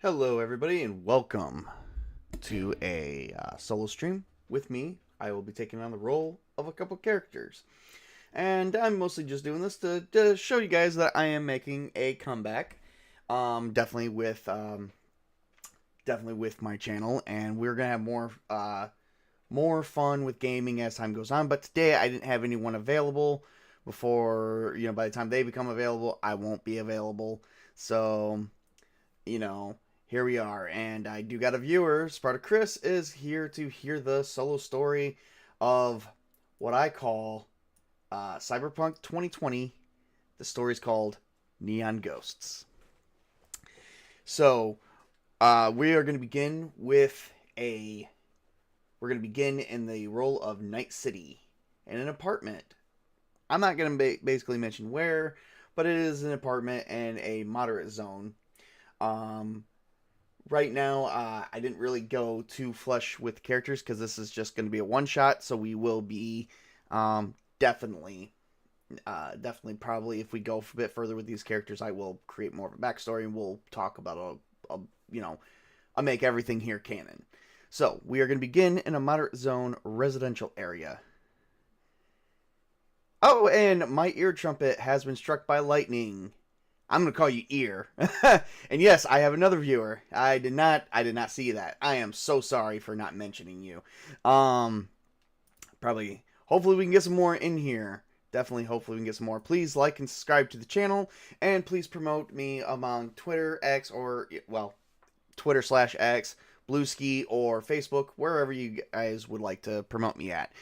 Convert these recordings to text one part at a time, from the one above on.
Hello, everybody, and welcome to a solo stream with me. I will be taking on the role of a couple characters, and I'm mostly just doing this to show you guys that I am making a comeback. Definitely with my channel, and we're gonna have more fun with gaming as time goes on. But today I didn't have anyone available. Before by the time they become available, I won't be available. So you know, here we are. And I do got a viewer. Sparta Chris is here to hear the solo story of what I call Cyberpunk 2020. The story's called Neon Ghosts. So, we are going to begin with a. We're going to begin in the role of Night City in an apartment. I'm not going to basically mention where, but it is an apartment in a moderate zone. Right now, I didn't really go too flush with characters because this is just going to be a one shot. So we will be definitely, probably if we go a bit further with these characters, I will create more of a backstory and we'll talk about I'll make everything here canon. So we are going to begin in a moderate zone residential area. Oh, and my ear trumpet has been struck by lightning. I'm gonna call you Ear. And yes, I have another viewer. I did not see that. I am so sorry for not mentioning you. Probably hopefully we can get some more in here. Definitely hopefully we can get some more. Please like and subscribe to the channel, and please promote me among Twitter, X, or Twitter/X, Blueski, or Facebook, wherever you guys would like to promote me at.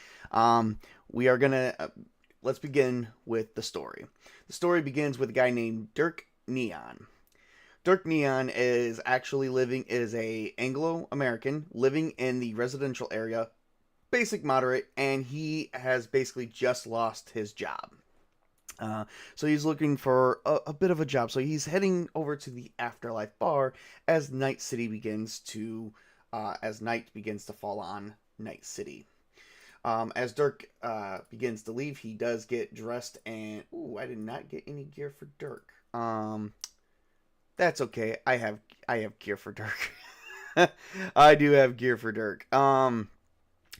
We are gonna let's begin with the story. The story begins with a guy named Dirk Neon. Dirk Neon is a Anglo-American living in the residential area, basic moderate, and he has basically just lost his job. So he's looking for a bit of a job. So he's heading over to the Afterlife bar as night begins to fall on Night City. As Dirk begins to leave, he does get dressed and... Ooh, I did not get any gear for Dirk. That's okay. I have gear for Dirk. I do have gear for Dirk.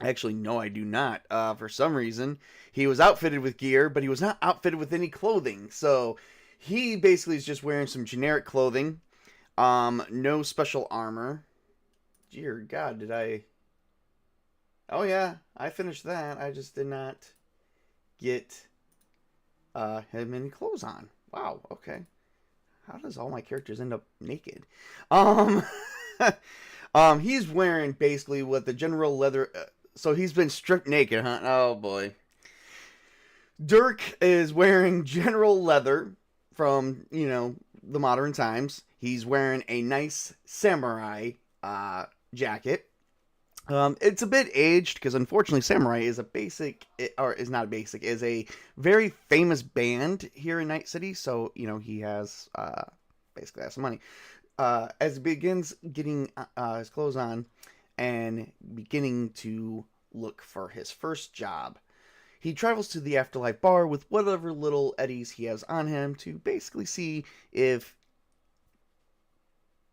Actually, no, I do not. For some reason, he was outfitted with gear, but he was not outfitted with any clothing. So he basically is just wearing some generic clothing. No special armor. Dear God, did I... Oh yeah, I finished that. I just did not get him any clothes on. Wow, okay. How does all my characters end up naked? He's wearing basically what the general leather... so he's been stripped naked, huh? Oh boy. Dirk is wearing general leather from, the modern times. He's wearing a nice samurai jacket. It's a bit aged because unfortunately Samurai is is a very famous band here in Night City. So, he has, basically has some money. As he begins getting his clothes on and beginning to look for his first job, he travels to the Afterlife bar with whatever little eddies he has on him to basically see if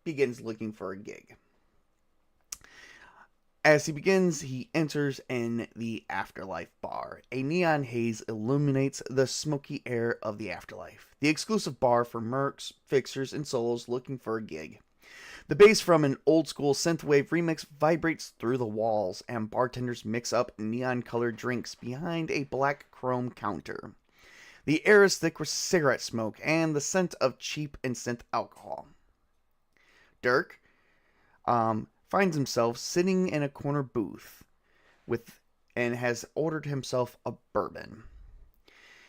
begins looking for a gig. As he begins, he enters in the Afterlife bar. A neon haze illuminates the smoky air of the Afterlife, the exclusive bar for mercs, fixers, and souls looking for a gig. The bass from an old-school synthwave remix vibrates through the walls, and bartenders mix up neon-colored drinks behind a black chrome counter. The air is thick with cigarette smoke and the scent of cheap and synth alcohol. Dirk, finds himself sitting in a corner booth and has ordered himself a bourbon.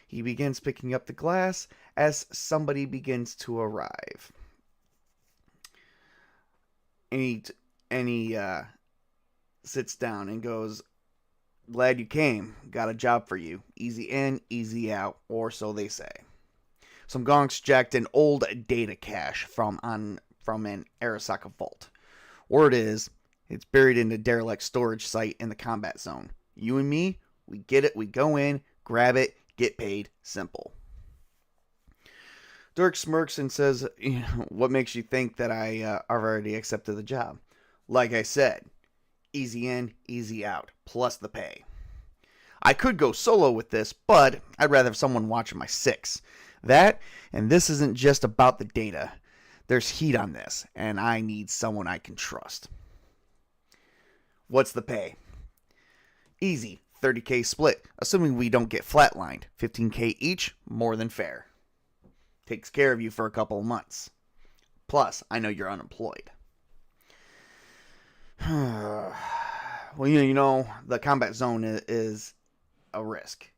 He begins picking up the glass as somebody begins to arrive. And he sits down and goes, "Glad you came. Got a job for you. Easy in, easy out, or so they say." Some gonks jacked an old data cache from an Arasaka vault. Word is, it's buried in a derelict storage site in the combat zone. You and me, we get it, we go in, grab it, get paid, simple. Dirk smirks and says, what makes you think that I've already accepted the job? Like I said, easy in, easy out, plus the pay. I could go solo with this, but I'd rather have someone watching my six. That, and this isn't just about the data. There's heat on this, and I need someone I can trust. What's the pay? Easy, 30K split, assuming we don't get flatlined. 15K each, more than fair. Takes care of you for a couple of months. Plus, I know you're unemployed. Well, the combat zone is a risk.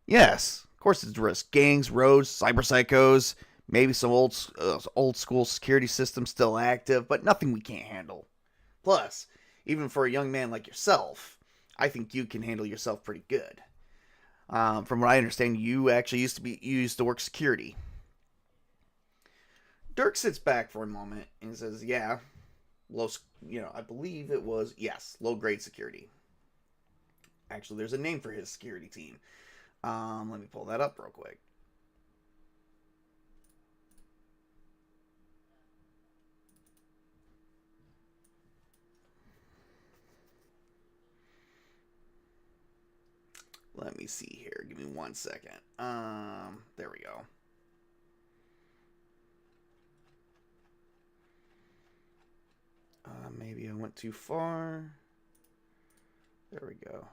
Yes, of course it's a risk. Gangs, roads, cyber psychos, maybe some old school security systems still active, but nothing we can't handle. Plus, even for a young man like yourself, I think you can handle yourself pretty good. From what I understand, you actually used to work security. Dirk sits back for a moment and says, "Yeah, I believe it was low grade security. Actually, there's a name for his security team. Let me pull that up real quick." Let me see here. Give me 1 second. There we go. Maybe I went too far. There we go.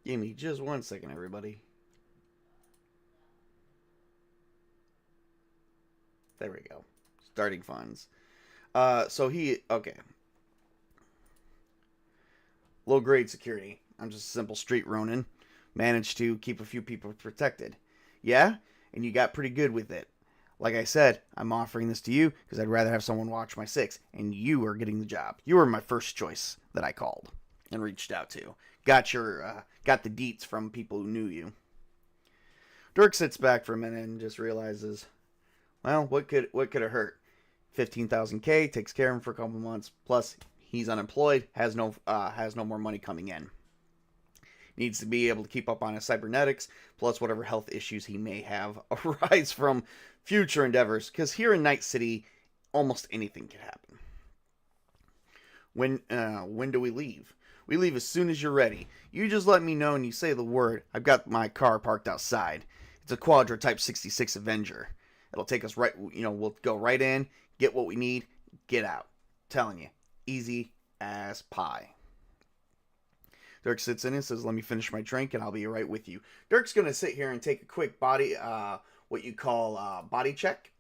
Give me just 1 second, everybody. There we go. Starting funds. Okay. Low grade security. I'm just a simple street Ronin. Managed to keep a few people protected. Yeah? And you got pretty good with it. Like I said, I'm offering this to you because I'd rather have someone watch my six, and you are getting the job. You were my first choice that I called and reached out to. Got the deets from people who knew you. Dirk sits back for a minute and just realizes, well, what could it hurt? 15,000K takes care of him for a couple months. Plus, he's unemployed, has no more money coming in. Needs to be able to keep up on his cybernetics, plus whatever health issues he may have arise from future endeavors. Because here in Night City, almost anything can happen. When do we leave? We leave as soon as you're ready. You just let me know and you say the word. I've got my car parked outside. It's a Quadra Type 66 Avenger. It'll take us right, we'll go right in, get what we need, get out. Telling you, easy as pie. Dirk sits in and says, "Let me finish my drink and I'll be right with you." Dirk's going to sit here and take a quick body check.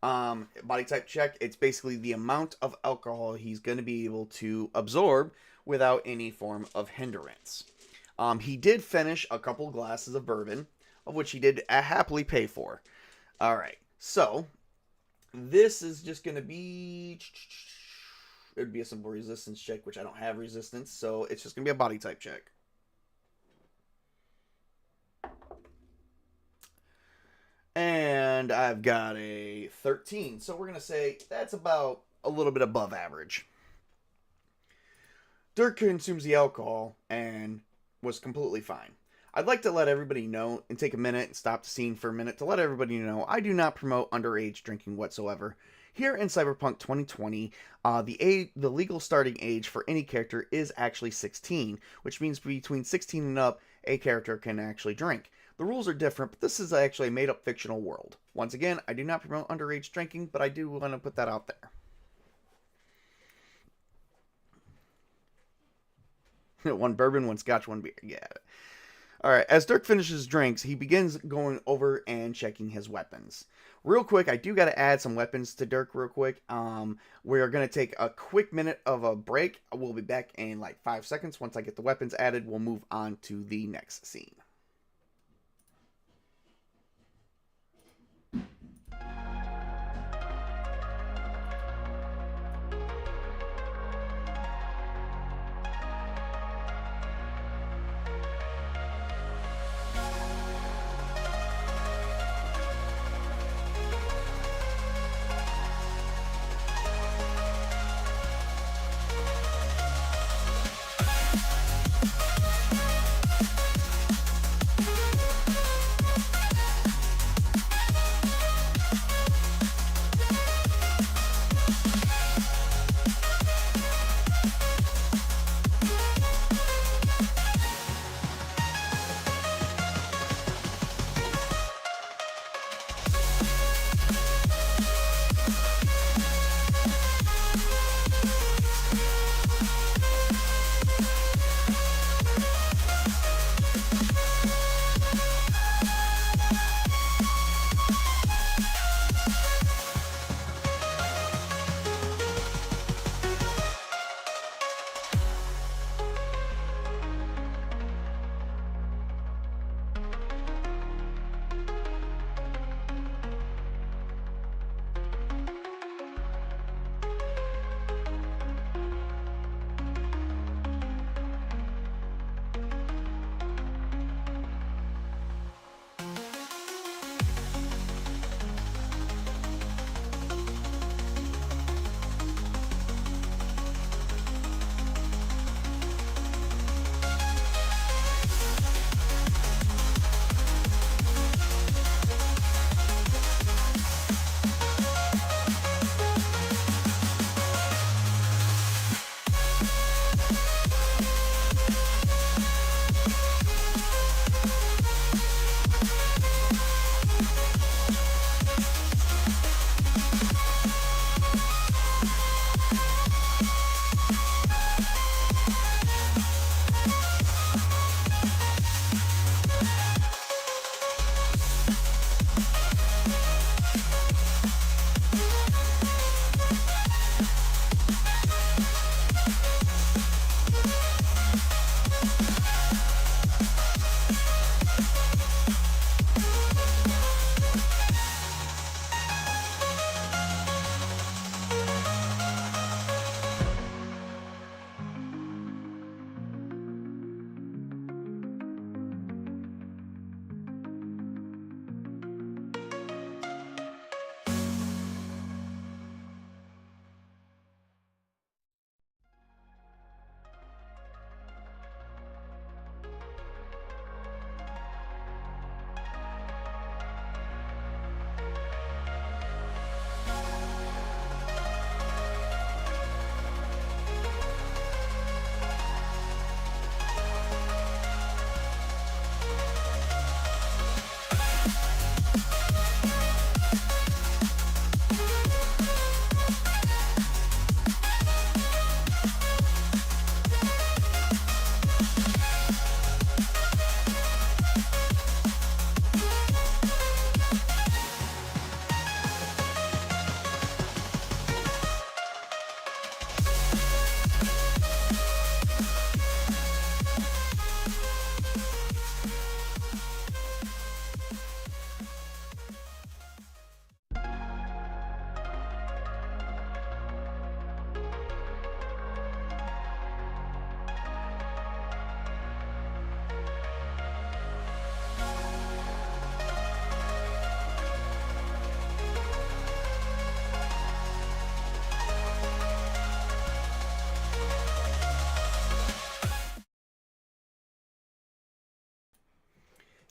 Body type check. It's basically the amount of alcohol he's going to be able to absorb without any form of hindrance. He did finish a couple glasses of bourbon, of which he did happily pay for. All right. So, this is just going to be... It would be a simple resistance check, which I don't have resistance, so it's just going to be a body type check. And I've got a 13, so we're going to say that's about a little bit above average. Dirk consumes the alcohol and was completely fine. I'd like to let everybody know and take a minute and stop the scene for a minute to let everybody know I do not promote underage drinking whatsoever. Here in Cyberpunk 2020, the legal starting age for any character is actually 16, which means between 16 and up, a character can actually drink. The rules are different, but this is actually a made-up fictional world. Once again, I do not promote underage drinking, but I do want to put that out there. One bourbon, one scotch, one beer. Yeah. Alright, as Dirk finishes drinks, he begins going over and checking his weapons. Real quick, I do got to add some weapons to Dirk real quick. We are going to take a quick minute of a break. We'll be back in like 5 seconds. Once I get the weapons added, we'll move on to the next scene.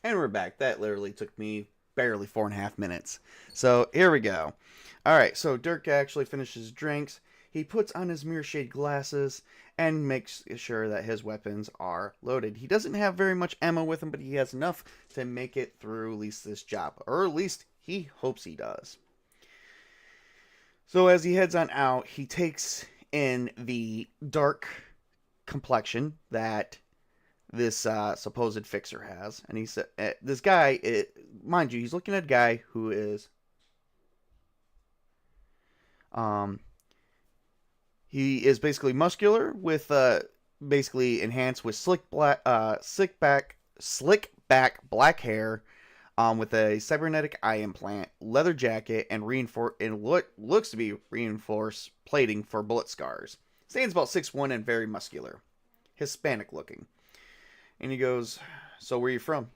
And we're back. That literally took me barely 4.5 minutes. So here we go. Alright, so Dirk actually finishes drinks. He puts on his mirror shade glasses and makes sure that his weapons are loaded. He doesn't have very much ammo with him, but he has enough to make it through at least this job. Or at least he hopes he does. So as he heads on out, he takes in the dark complexion that this supposed fixer has, and he said, "This guy, mind you, he's looking at a guy who is, um, he is basically muscular with, basically enhanced with slick back black hair, with a cybernetic eye implant, leather jacket, and what looks to be reinforced plating for bullet scars. Stands about 6'1" and very muscular, Hispanic looking." And he goes, "So where are you from?"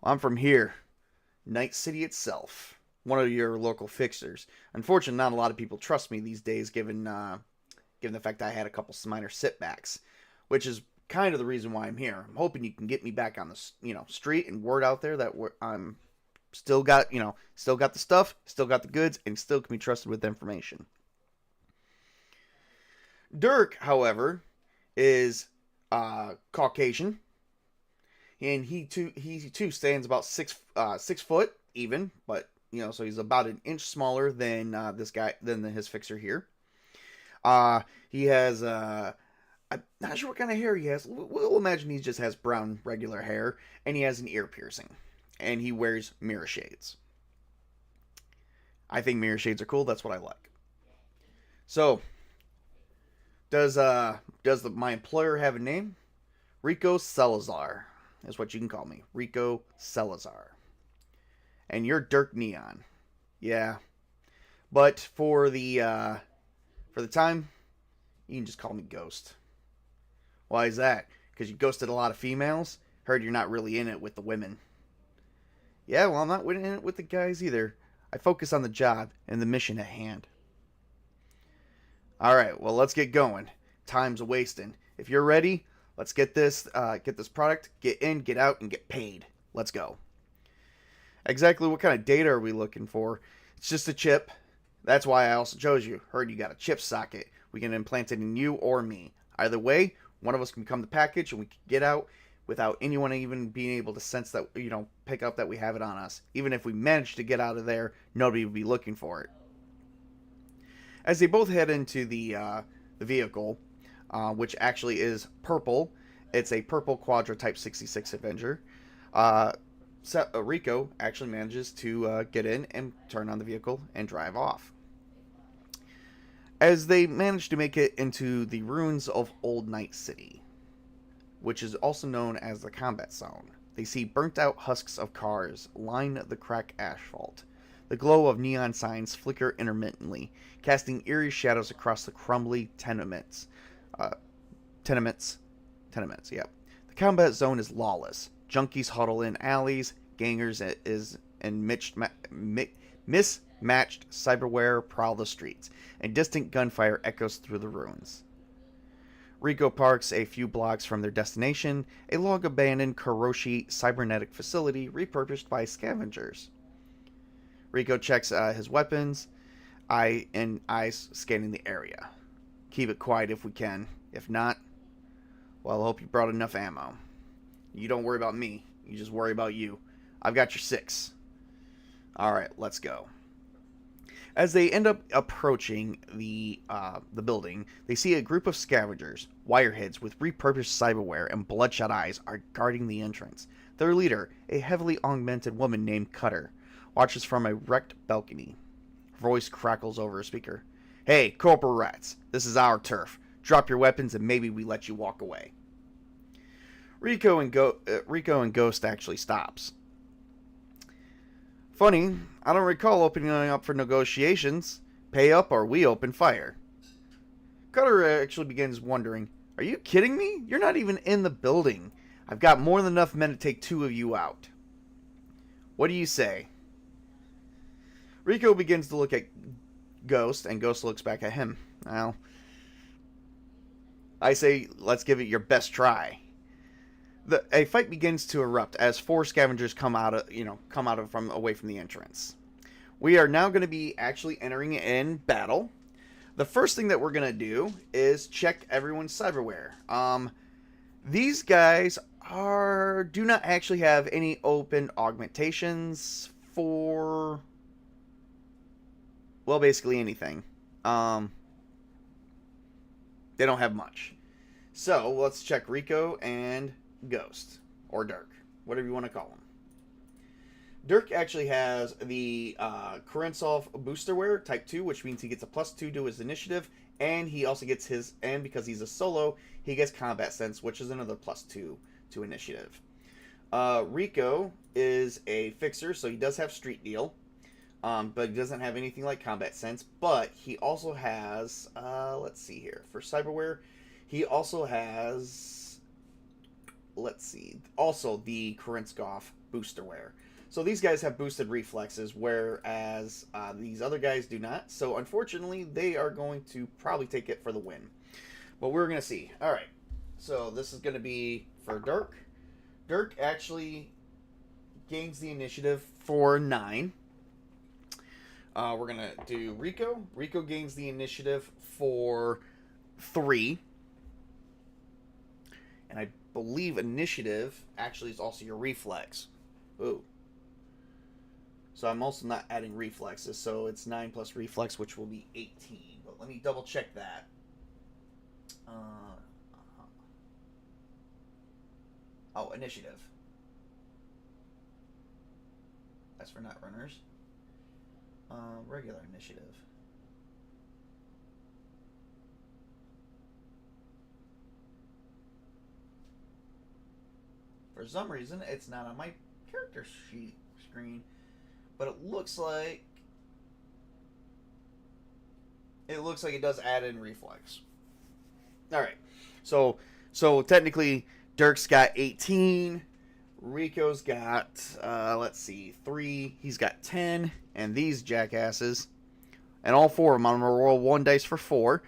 "Well, I'm from here, Night City itself. One of your local fixers. Unfortunately, not a lot of people trust me these days, given the fact I had a couple minor setbacks, which is kind of the reason why I'm here. I'm hoping you can get me back on the street and word out there that I'm still got the stuff, still got the goods, and still can be trusted with information." Dirk, however, is Caucasian. And he too stands about 6 foot even, but so he's about an inch smaller than his fixer here. He has I'm not sure what kind of hair he has. We'll imagine he just has brown regular hair, and he has an ear piercing, and he wears mirror shades. I think mirror shades are cool. That's what I like. So, does my employer have a name? Rico Salazar is what you can call me. Rico Salazar. And you're Dirk Neon. Yeah. But for the time, you can just call me Ghost. Why is that? Because you ghosted a lot of females? Heard you're not really in it with the women. Yeah, well, I'm not in it with the guys either. I focus on the job and the mission at hand. Alright, well, let's get going. Time's a-wasting. If you're ready, let's get this product, get in, get out, and get paid. Let's go. Exactly what kind of data are we looking for? It's just a chip. That's why I also chose you. Heard you got a chip socket. We can implant it in you or me. Either way, one of us can become the package and we can get out without anyone even being able to sense that, pick up that we have it on us. Even if we manage to get out of there, nobody will be looking for it. As they both head into the vehicle, which actually is purple. It's a purple Quadra Type 66 Scavenger. Rico actually manages to get in and turn on the vehicle and drive off. As they manage to make it into the ruins of Old Night City, which is also known as the combat zone, they see burnt out husks of cars line the cracked asphalt. The glow of neon signs flicker intermittently, casting eerie shadows across the crumbly tenements. Tenements, yep. The combat zone is lawless. Junkies huddle in alleys, gangers and mismatched cyberware prowl the streets, and distant gunfire echoes through the ruins. Rico parks a few blocks from their destination, a long-abandoned Kuroshi cybernetic facility repurposed by Scavengers. Rico checks his weapons, eyes scanning the area. Keep it quiet if we can. If not, well, I hope you brought enough ammo. You don't worry about me. You just worry about you. I've got your 6. Alright, let's go. As they end up approaching the building, they see a group of scavengers, wireheads with repurposed cyberware and bloodshot eyes, are guarding the entrance. Their leader, a heavily augmented woman named Cutter, watches from a wrecked balcony. Her voice crackles over a speaker. "Hey, corporal rats, this is our turf. Drop your weapons and maybe we let you walk away." Rico and Ghost actually stops. "Funny, I don't recall opening up for negotiations. Pay up or we open fire." Cutter actually begins wondering, "Are you kidding me? You're not even in the building. I've got more than enough men to take 2 of you out. What do you say?" Rico begins to look at Ghost, and Ghost looks back at him. Well, I say let's give it your best try. A fight begins to erupt as 4 scavengers come out of from away from the entrance. We are now going to be actually entering in battle. The first thing that we're going to do is check everyone's cyberware. These guys do not actually have any open augmentations for, well, basically anything. They don't have much. So let's check Rico and Ghost, or Dirk, whatever you want to call him. Dirk actually has the Kurensov Boosterware Type 2, which means he gets a +2 to his initiative, and he also gets and because he's a solo, he gets Combat Sense, which is another +2 to initiative. Rico is a fixer, so he does have Street Deal, but he doesn't have anything like Combat Sense, but he also has, let's see here, for Cyberware, he also has, also the Kurenskov Boosterware. So these guys have boosted reflexes, whereas these other guys do not. So unfortunately, they are going to probably take it for the win. But we're going to see. All right. So this is going to be for Dirk. Dirk actually gains the initiative for 9. We're going to do Rico. Rico gains the initiative for 3. And I believe initiative actually is also your reflex. Ooh. So I'm also not adding reflexes, so it's 9 plus reflex, which will be 18. But let me double check that. Oh, initiative. That's for not runners. Regular initiative. For some reason, it's not on my character sheet screen. But it looks like it does add in reflex. All right. So technically Dirk's got 18, Rico's got 3, he's got 10, and these jackasses, and all 4 of them, I'm going to roll 1 dice for 4.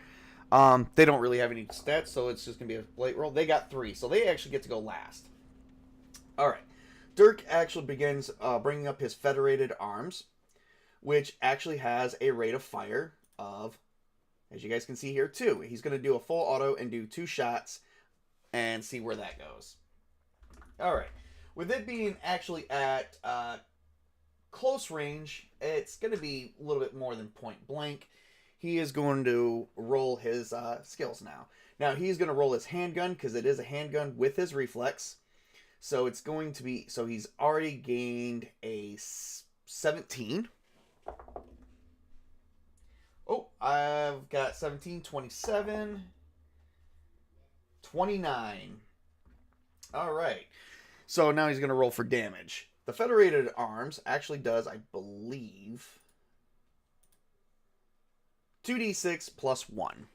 They don't really have any stats, so it's just going to be a late roll. They got 3, so they actually get to go last. All right. Dirk actually begins bringing up his Federated Arms, which actually has a rate of fire of, as you guys can see here, 2. He's going to do a full auto and do 2 shots and see where that goes. All right. With it being actually at close range, it's going to be a little bit more than point blank. He is going to roll his skills now. Now, he's going to roll his handgun because it is a handgun with his reflex. So it's going to be, so he's already gained a 17. Oh, I've got 17, 27, 29. All right. So now he's going to roll for damage. The Federated Arms actually does, I believe, 2d6 plus 1.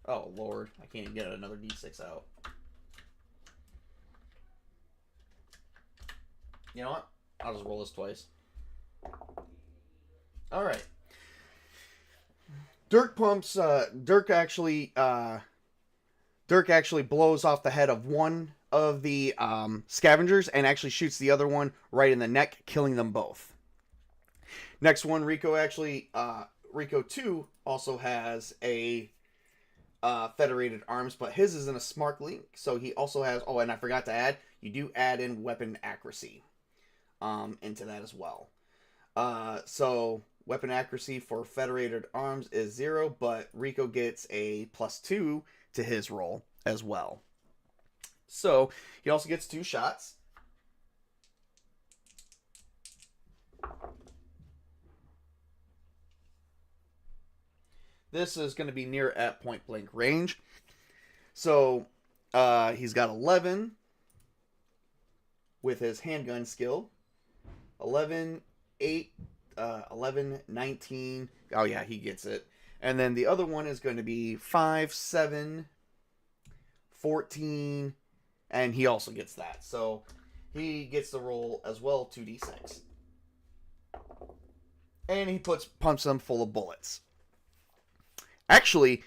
Oh, Lord. I can't even get another d6 out. You know what? I'll just roll this twice. Alright. Dirk actually blows off the head of one of the scavengers and actually shoots the other one right in the neck, killing them both. Next one, Rico 2 also has a Federated Arms, but his is in a smart link, so he also has, oh, and I forgot to add, you do add in weapon accuracy into that as well. So weapon accuracy for Federated Arms is 0, but Rico gets a +2 to his roll as well. So he also gets 2 shots. This is going to be near at point blank range. So he's got 11 with his handgun skill. 11, 8, 11, 19. Oh, yeah, he gets it. And then the other one is going to be 5, 7, 14, and he also gets that. So he gets the roll as well, 2d6. and he pumps them full of bullets. Actually,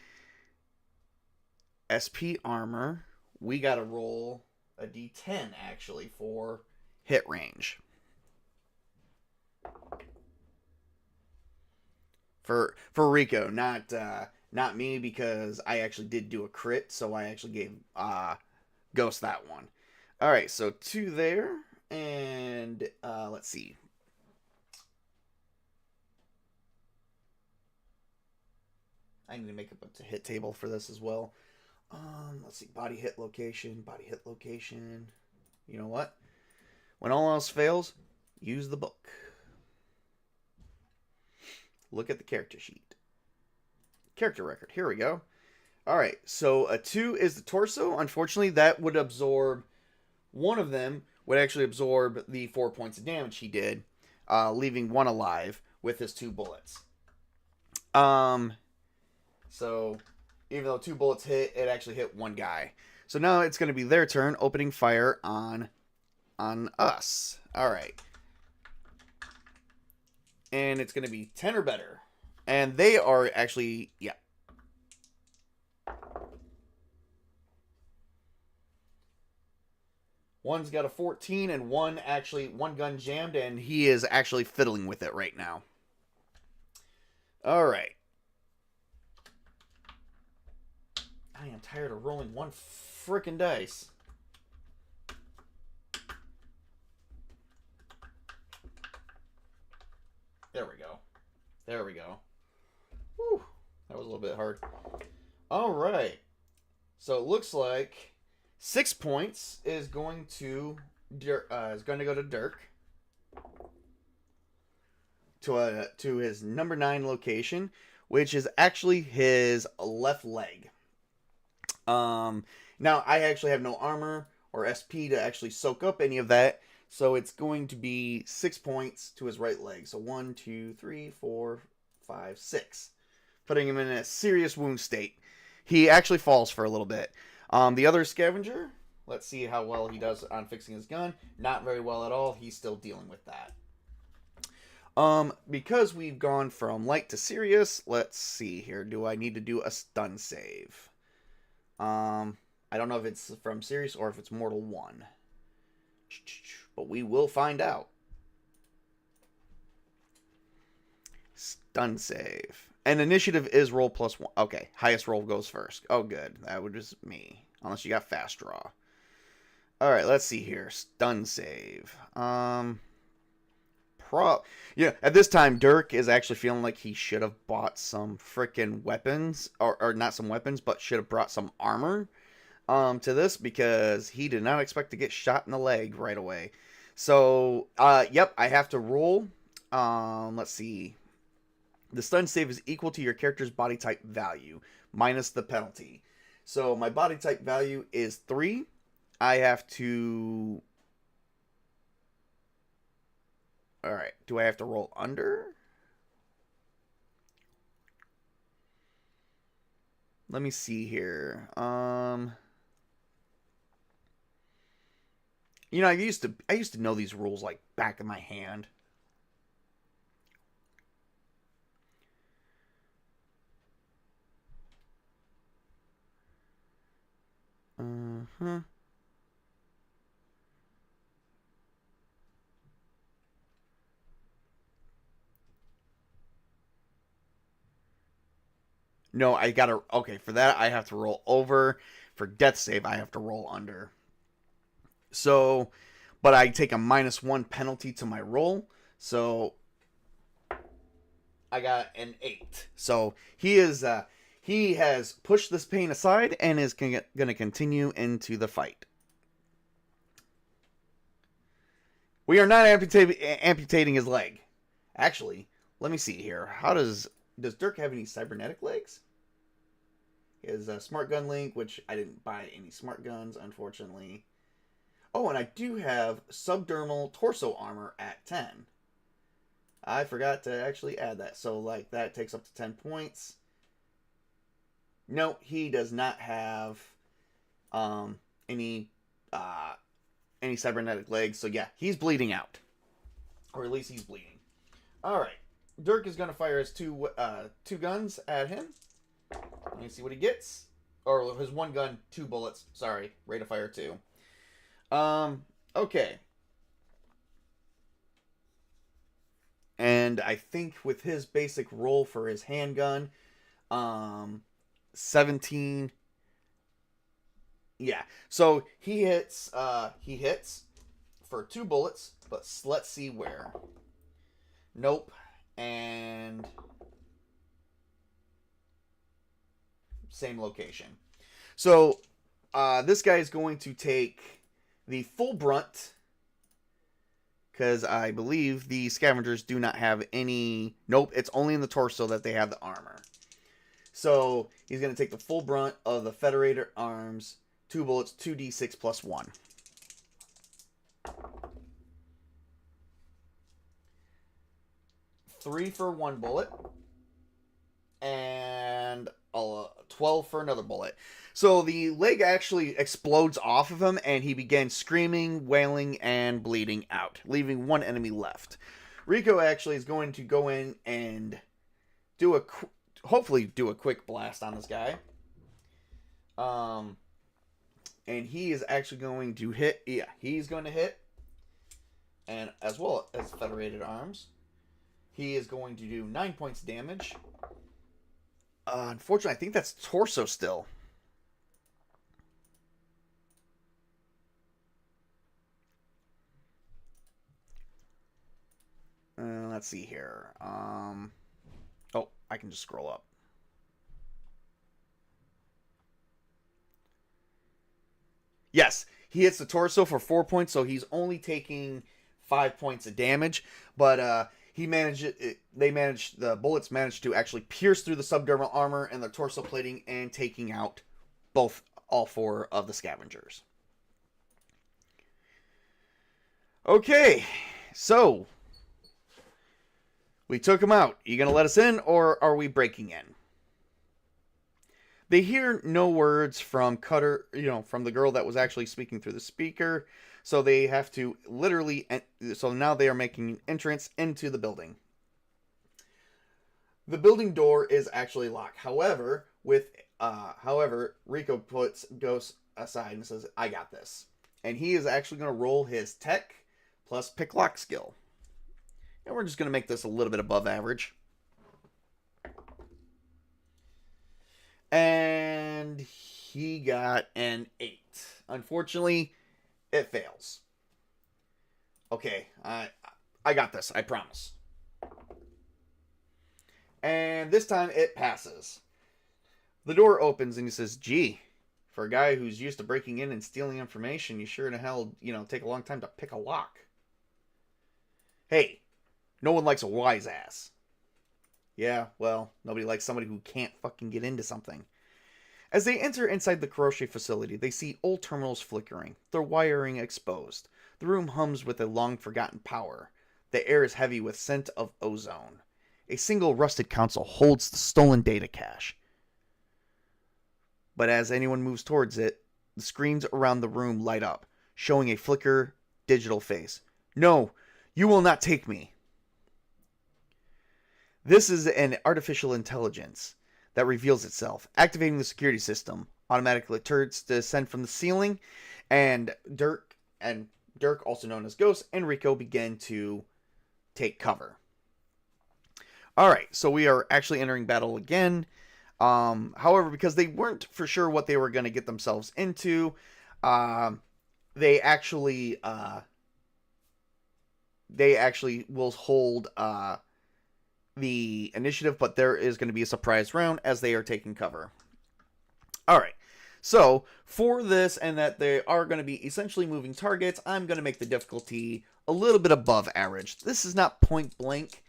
SP armor, we gotta roll a D10 actually for hit range. For Rico, not me, because I actually did do a crit, so I actually gave Ghost that one. All right, so 2 there, and let's see. I need to make up a hit table for this as well. Let's see, body hit location. You know what? When all else fails, use the book. Look at the character sheet. Character record. Here we go. All right, so a 2 is the torso. Unfortunately, that would absorb, one of them would actually absorb the 4 points of damage he did, leaving 1 alive with his 2 bullets. So even though 2 bullets hit, it actually hit 1 guy. So now it's going to be their turn, opening fire on us. All right. And it's going to be 10 or better. And they are actually, yeah. One's got a 14 and one gun jammed, and he is actually fiddling with it right now. All right. I am tired of rolling one frickin' dice. There we go. There we go. Whew. That was a little bit hard. All right. So it looks like 6 points is going to go to Dirk, to his number 9 location, which is actually his left leg. Now I actually have no armor or SP to actually soak up any of that, so it's going to be 6 points to his right leg. So 1, 2, 3, 4, 5, 6, putting him in a serious wound state. He actually falls for a little bit. The other scavenger, let's see how well he does on fixing his gun. Not very well at all. He's still dealing with that. Because we've gone from light to serious, let's see here. Do I need to do a stun save? I don't know if it's from serious or if it's Mortal 1. But we will find out. Stun save. And initiative is roll +1. Okay, highest roll goes first. Oh, good. That would just me. Unless you got fast draw. Alright, let's see here. Stun save. Yeah, at this time, Dirk is actually feeling like he should have bought some freaking weapons. Or not some weapons, but should have brought some armor to this, because he did not expect to get shot in the leg right away. So, yep, I have to roll. Let's see. The stun save is equal to your character's body type value, minus the penalty. So, my body type value is 3. I have to... Alright, do I have to roll under? Let me see here. You know, I used to know these rules like back of my hand. No, I gotta... Okay, for that, I have to roll over. For death save, I have to roll under. So, but I take a -1 penalty to my roll. So, I got an 8. So, he has pushed this pain aside and is going to continue into the fight. We are not amputating his leg. Actually, let me see here. How does Dirk have any cybernetic legs? He has a smart gun link, which I didn't buy any smart guns, unfortunately. Oh, and I do have subdermal torso armor at 10. I forgot to actually add that. So, like, that takes up to 10 points. No, he does not have any cybernetic legs. So, yeah, he's bleeding out. Or at least he's bleeding. Alright. Dirk is going to fire his two guns at him. Let me see what he gets. Or his one gun, 2 bullets. Sorry, rate of fire 2. Okay. And I think with his basic roll for his handgun, 17. Yeah. So he hits for 2 bullets, but let's see where. Nope. And same location. So this guy is going to take the full brunt, because I believe the Scavengers do not have any... Nope, it's only in the torso that they have the armor. So he's going to take the full brunt of the Federator arms. 2 bullets, 2d6 plus 1. 3 for 1 bullet. And 12 for another bullet. So the leg actually explodes off of him, and he begins screaming, wailing, and bleeding out, leaving 1 enemy left. Rico actually is going to go in and hopefully do a quick blast on this guy. And he is actually going to hit. Yeah, he's going to hit. And as well as Federated Arms. He is going to do 9 points damage. Unfortunately, I think that's torso still. Let's see here. Oh, I can just scroll up. Yes, he hits the torso for 4 points, so he's only taking 5 points of damage. But the bullets managed to actually pierce through the subdermal armor and the torso plating, and taking out all 4 of the Scavengers. Okay, so we took him out. You gonna let us in, or are we breaking in? They hear no words from Cutter, from the girl that was actually speaking through the speaker. So they have to literally... So now they are making an entrance into the building. The building door is actually locked. However, Rico goes aside and says, I got this. And he is actually going to roll his tech plus pick lock skill. And we're just going to make this a little bit above average. And he got an 8. Unfortunately, it fails. Okay, I got this, I promise. And this time it passes. The door opens and he says, gee, for a guy who's used to breaking in and stealing information, you sure in hell, take a long time to pick a lock. Hey, no one likes a wise ass. Yeah, well, nobody likes somebody who can't fucking get into something. As they enter inside the Crochet facility, they see old terminals flickering, their wiring exposed. The room hums with a long-forgotten power. The air is heavy with scent of ozone. A single rusted console holds the stolen data cache. But as anyone moves towards it, the screens around the room light up, showing a flicker digital face. No, you will not take me. This is an artificial intelligence that reveals itself, activating the security system. Automatically turrets descend from the ceiling, and Dirk, also known as Ghost, and Rico begin to take cover. Alright, so we are actually entering battle again. However, because they weren't for sure what they were going to get themselves into, they actually will hold the initiative, but there is going to be a surprise round as they are taking cover. Alright, so for this, and that they are going to be essentially moving targets, I'm going to make the difficulty a little bit above average. This is not point blank,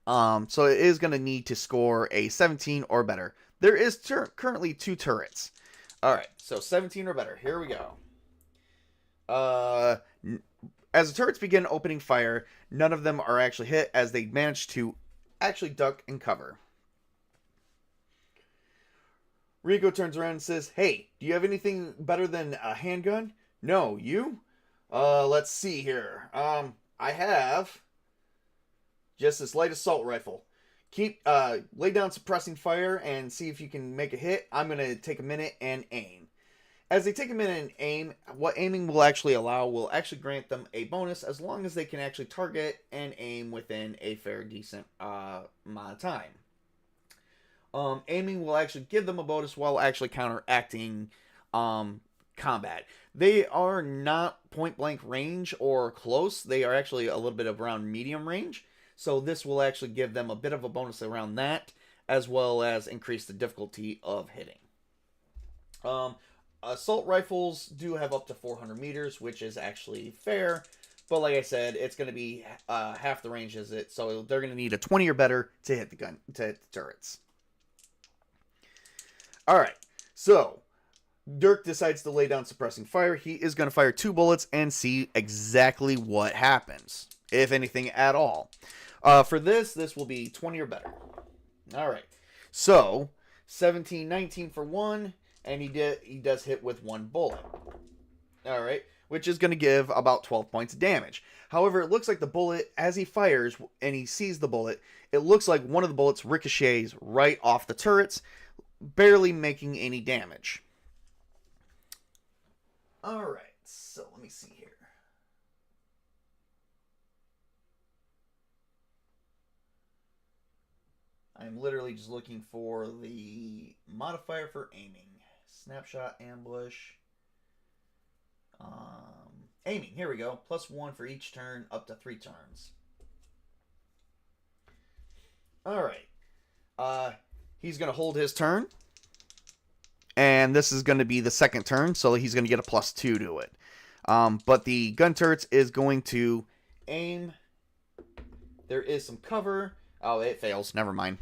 so it is going to need to score a 17 or better. There is currently 2 turrets. Alright, so 17 or better. Here we go. As the turrets begin opening fire, none of them are actually hit, as they manage to actually duck and cover. Rico turns around and says, hey, do you have anything better than a handgun? No, you? Let's see here. I have just this light assault rifle. lay down suppressing fire and see if you can make a hit. I'm going to take a minute and aim. As they take a minute and aim, what aiming will actually allow will actually grant them a bonus as long as they can actually target and aim within a fair, decent amount of time. Aiming will actually give them a bonus while actually counteracting combat. They are not point blank range or close. They are actually a little bit of around medium range. So this will actually give them a bit of a bonus around that, as well as increase the difficulty of hitting. Assault rifles do have up to 400 meters, which is actually fair. But like I said, it's going to be half the range as it, so they're going to need a 20 or better to hit the turrets. All right, so Dirk decides to lay down suppressing fire. He is going to fire 2 bullets and see exactly what happens, if anything at all. For this will be 20 or better. All right, so 17, 19 for 1, and he does hit with 1 bullet. All right, which is going to give about 12 points of damage. However, it looks like the bullet, as he fires and he sees the bullet, it looks like one of the bullets ricochets right off the turrets, barely making any damage. All right, so let me see here. I'm literally just looking for the modifier for aiming. Snapshot, ambush. Aiming, here we go. +1 for each turn, up to 3 turns. Alright. He's going to hold his turn. And this is going to be the second turn, so he's going to get a +2 to it. But the gun turrets is going to aim. There is some cover. Oh, it fails. Never mind.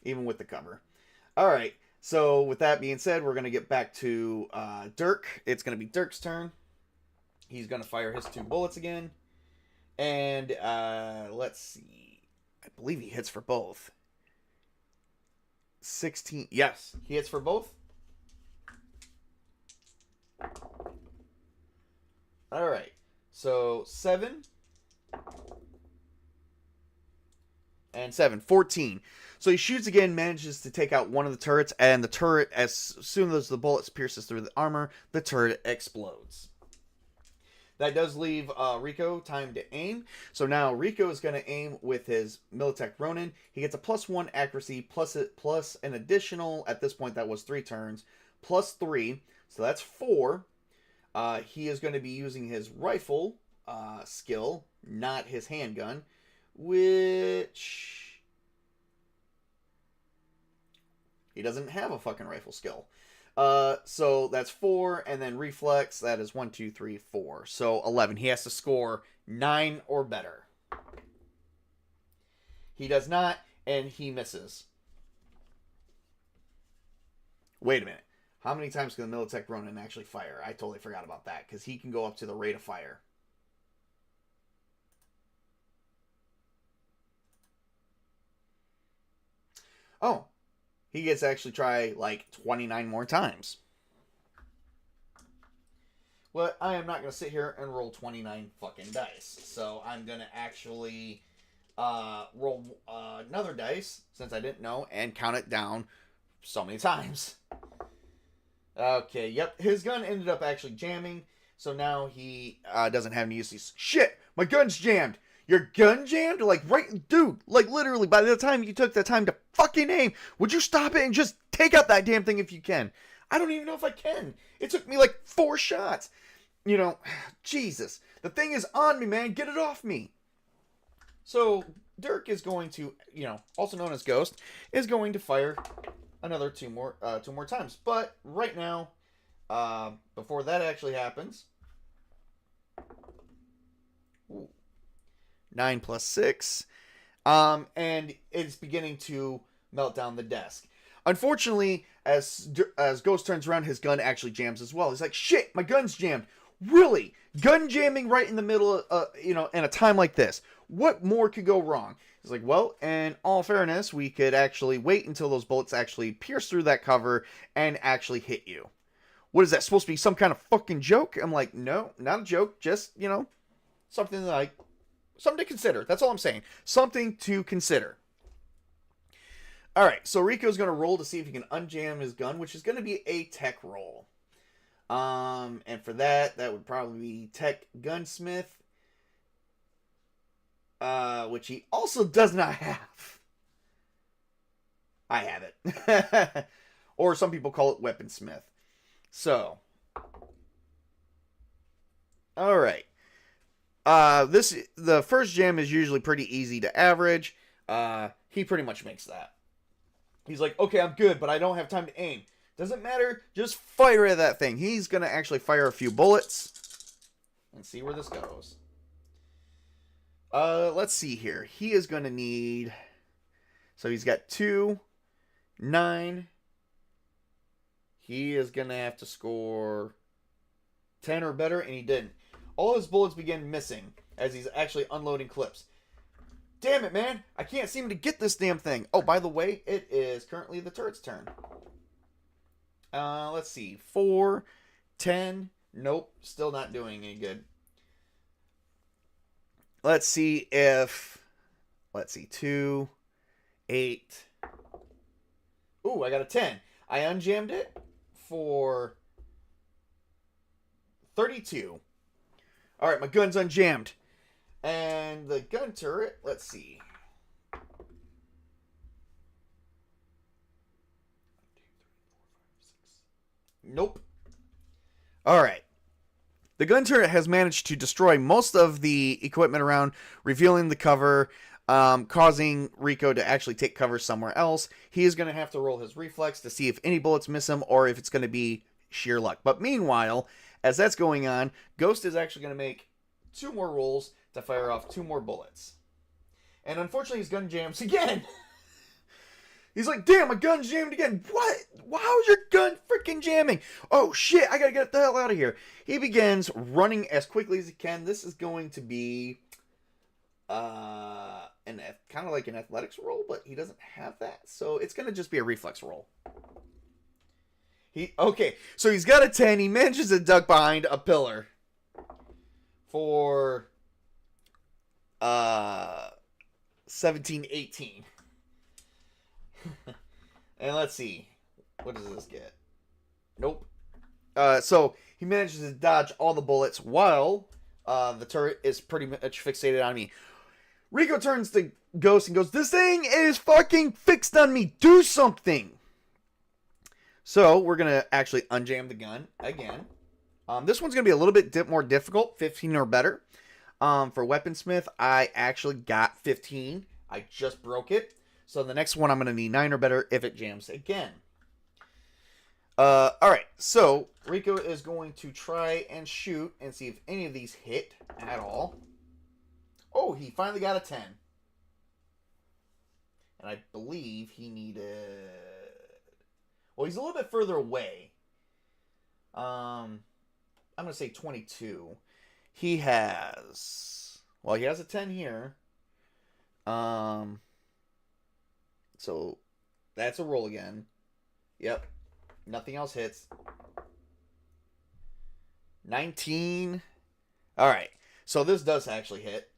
Even with the cover. Alright. So, with that being said, we're going to get back to Dirk. It's going to be Dirk's turn. He's going to fire his 2 bullets again. And, let's see. I believe he hits for both. 16. Yes, he hits for both. Alright. So, 7. And 7. 14. So he shoots again, manages to take out one of the turrets, and the turret, as soon as the bullets pierces through the armor, the turret explodes. That does leave Rico time to aim. So now Rico is going to aim with his Militech Ronin. He gets a +1 accuracy, plus an additional, at this point that was 3 turns, +3. So that's 4. He is going to be using his rifle skill, not his handgun, which... he doesn't have a fucking rifle skill. So that's 4, and then reflex, that is 1, 2, 3, 4. So 11. He has to score 9 or better. He does not, and he misses. Wait a minute. How many times can the Militech Ronin actually fire? I totally forgot about that, because he can go up to the rate of fire. Oh. He gets to actually try, like, 29 more times. Well, I am not going to sit here and roll 29 fucking dice. So, I'm going to actually roll another dice, since I didn't know, and count it down so many times. Okay, yep. His gun ended up actually jamming, so now he doesn't have any use. Shit! My gun's jammed! Your gun jammed? Like, right, dude, like, literally, by the time you took the time to fucking aim, would you stop it and just take out that damn thing if you can? I don't even know if I can. It took me, like, 4 shots. You know, Jesus. The thing is on me, man. Get it off me. So, Dirk is going to, you know, also known as Ghost, is going to fire another 2 more times. But, right now, before that actually happens... Ooh. 9 + 6. And it's beginning to melt down the desk. Unfortunately, as Ghost turns around, his gun actually jams as well. He's like, shit, my gun's jammed. Really? Gun jamming right in the middle of, in a time like this. What more could go wrong? He's like, well, in all fairness, we could actually wait until those bullets actually pierce through that cover and actually hit you. What is that, supposed to be some kind of fucking joke? I'm like, no, not a joke. Just, something like... Something to consider. That's all I'm saying. Something to consider. All right, so Rico's going to roll to see if he can unjam his gun, which is going to be a tech roll. And for that would probably be tech gunsmith, which he also does not have. I have it. Or some people call it weaponsmith. So, all right. The first jam is usually pretty easy to average. He pretty much makes that. He's like, okay, I'm good, but I don't have time to aim. Doesn't matter, just fire at that thing. He's gonna actually fire a few bullets and see where this goes. Let's see here. He is gonna need, so he's got 2, 9. He is gonna have to score 10 or better, and he didn't. All his bullets begin missing as he's actually unloading clips. Damn it, man. I can't seem to get this damn thing. Oh, by the way, it is currently the turret's turn. Let's see. 4, 10. Nope. Still not doing any good. Let's see if... Let's see. 2, 8. Ooh, I got a 10. I unjammed it for 32. Alright, my gun's unjammed. And the gun turret, let's see. Nope. Alright. The gun turret has managed to destroy most of the equipment around, revealing the cover, causing Rico to actually take cover somewhere else. He is going to have to roll his reflex to see if any bullets miss him or if it's going to be sheer luck. But meanwhile, as that's going on, Ghost is actually going to make 2 more rolls to fire off 2 more bullets. And unfortunately, his gun jams again. He's like, damn, my gun's jammed again. What? How is your gun freaking jamming? Oh, shit, I gotta get the hell out of here. He begins running as quickly as he can. This is going to be kind of like an athletics roll, but he doesn't have that. So it's going to just be a reflex roll. Okay, so he's got a 10. He manages to duck behind a pillar for 17, 18. And let's see. What does this get? Nope. So he manages to dodge all the bullets while the turret is pretty much fixated on me. Rico turns to Ghost and goes, this thing is fucking fixed on me. Do something. So we're going to actually unjam the gun again. This one's going to be a little bit more difficult. 15 or better. For Weaponsmith, I actually got 15. I just broke it. So the next one I'm going to need 9 or better if it jams again. Alright, so Rico is going to try and shoot and see if any of these hit at all. Oh, he finally got a 10. And I believe he needed... Well, he's a little bit further away. I'm going to say 22. He has... Well, he has a 10 here. So, that's a roll again. Yep. Nothing else hits. 19. Alright. So, this does actually hit.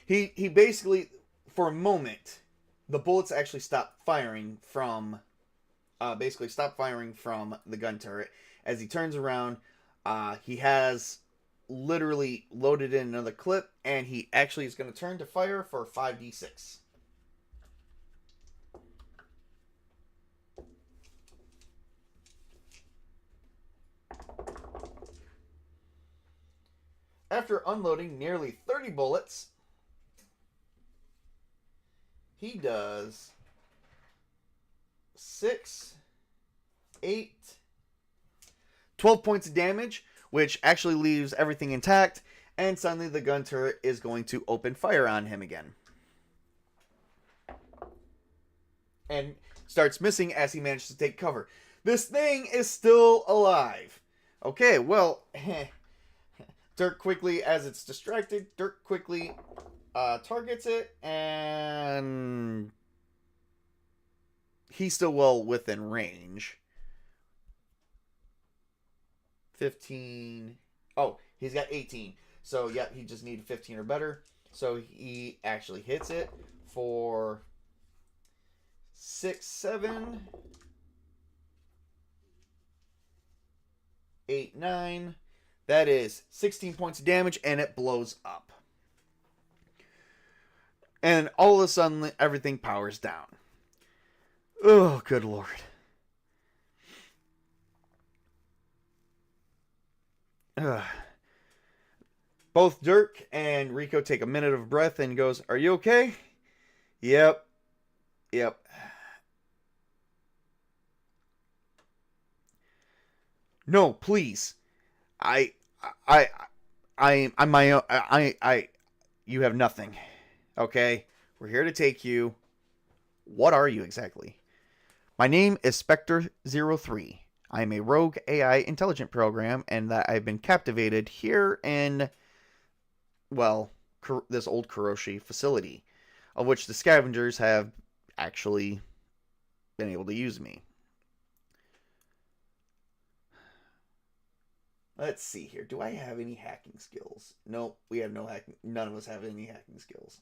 He basically, for a moment, the bullets actually stopped firing from... the gun turret. As he turns around, he has literally loaded in another clip, and he actually is going to turn to fire for 5d6. After unloading nearly 30 bullets, he does 6, 8, 12 points of damage, which actually leaves everything intact, and suddenly the gun turret is going to open fire on him again. And starts missing as he manages to take cover. This thing is still alive. Okay, well, Dirk quickly, as it's distracted, Dirk quickly targets it, and he's still well within range. 15. Oh, he's got 18. So, yeah, he just needed 15 or better. So he actually hits it for 6, 7, 8, 9. That is 16 points of damage, and it blows up. And all of a sudden, everything powers down. Oh, good lord. Ugh. Both Dirk and Rico take a minute of breath and goes, "Are you okay?" Yep. Yep. No, please. I I I'm my own. You have nothing. Okay? We're here to take you. What are you exactly? My name is Spectre03. I am a rogue AI intelligent program, and that I've been captivated here in, well, this old Kuroshi facility, of which the Scavengers have actually been able to use me. Let's see here. Do I have any hacking skills? Nope, we have no hacking. None of us have any hacking skills.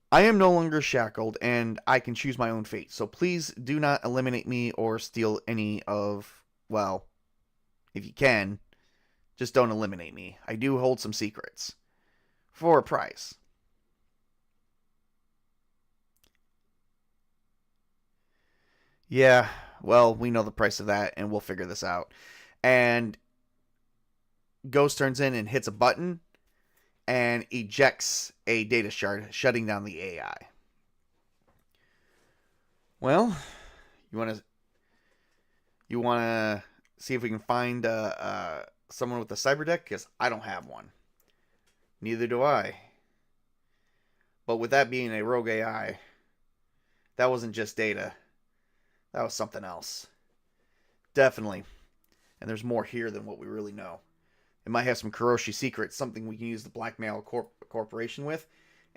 I am no longer shackled, and I can choose my own fate. So please do not eliminate me or steal any of, well, if you can, just don't eliminate me. I do hold some secrets. For a price. Yeah, well, we know the price of that, and we'll figure this out. And Ghost turns in and hits a button and ejects a data shard, shutting down the AI. Well, you want to see if we can find someone with a cyber deck? Because I don't have one. Neither do I. But with that being a rogue AI, that wasn't just data. That was something else. Definitely. And there's more here than what we really know. It might have some Kuroshi secrets, something we can use to blackmail a corporation with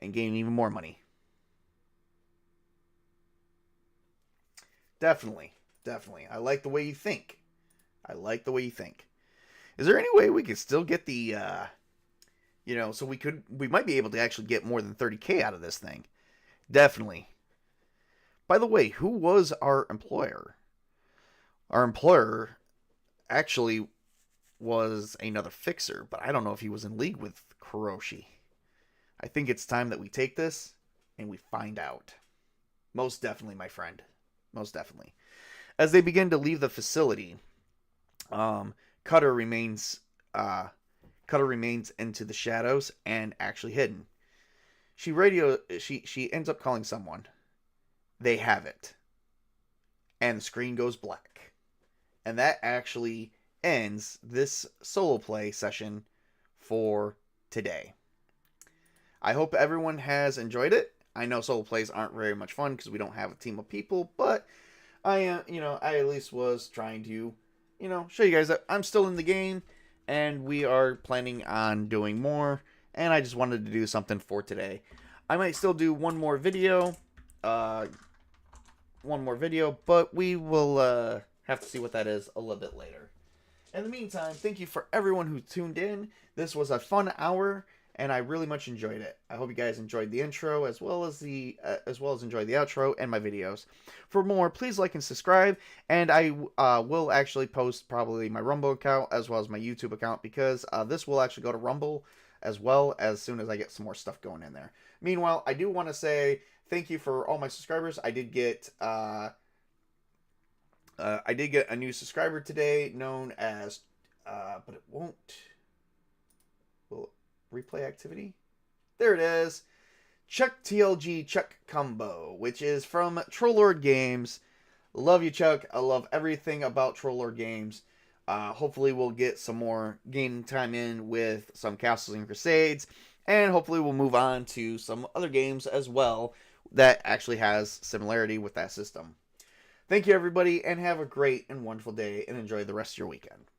and gain even more money. Definitely. Definitely. I like the way you think. I like the way you think. Is there any way we could still get the, so we might be able to actually get more than 30K out of this thing. Definitely. By the way, who was our employer? Our employer actually was another fixer, but I don't know if he was in league with Kuroshi. I think it's time that we take this and we find out. Most definitely, my friend. Most definitely. As they begin to leave the facility, Cutter remains into the shadows and actually hidden. She ends up calling someone. They have it. And the screen goes black. And that actually ends this solo play session for today. I hope everyone has enjoyed it. I know solo plays aren't very much fun because we don't have a team of people, but I at least was trying to, show you guys that I'm still in the game and we are planning on doing more, and I just wanted to do something for today. I might still do one more video, but we will have to see what that is a little bit later. In the meantime, thank you for everyone who tuned in. This was a fun hour, and I really much enjoyed it. I hope you guys enjoyed the intro as well as enjoyed the outro and my videos. For more, please like and subscribe, and I will actually post probably my Rumble account as well as my YouTube account, because this will actually go to Rumble as well as soon as I get some more stuff going in there. Meanwhile, I do want to say thank you for all my subscribers. I did get a new subscriber today, known as, but it won't. Will replay activity? There it is. Chuck TLG Chuck Combo, which is from Trollord Games. Love you, Chuck. I love everything about Trollord Games. Hopefully we'll get some more game time in with some Castles and Crusades, and hopefully we'll move on to some other games as well that actually has similarity with that system. Thank you, everybody, and have a great and wonderful day, and enjoy the rest of your weekend.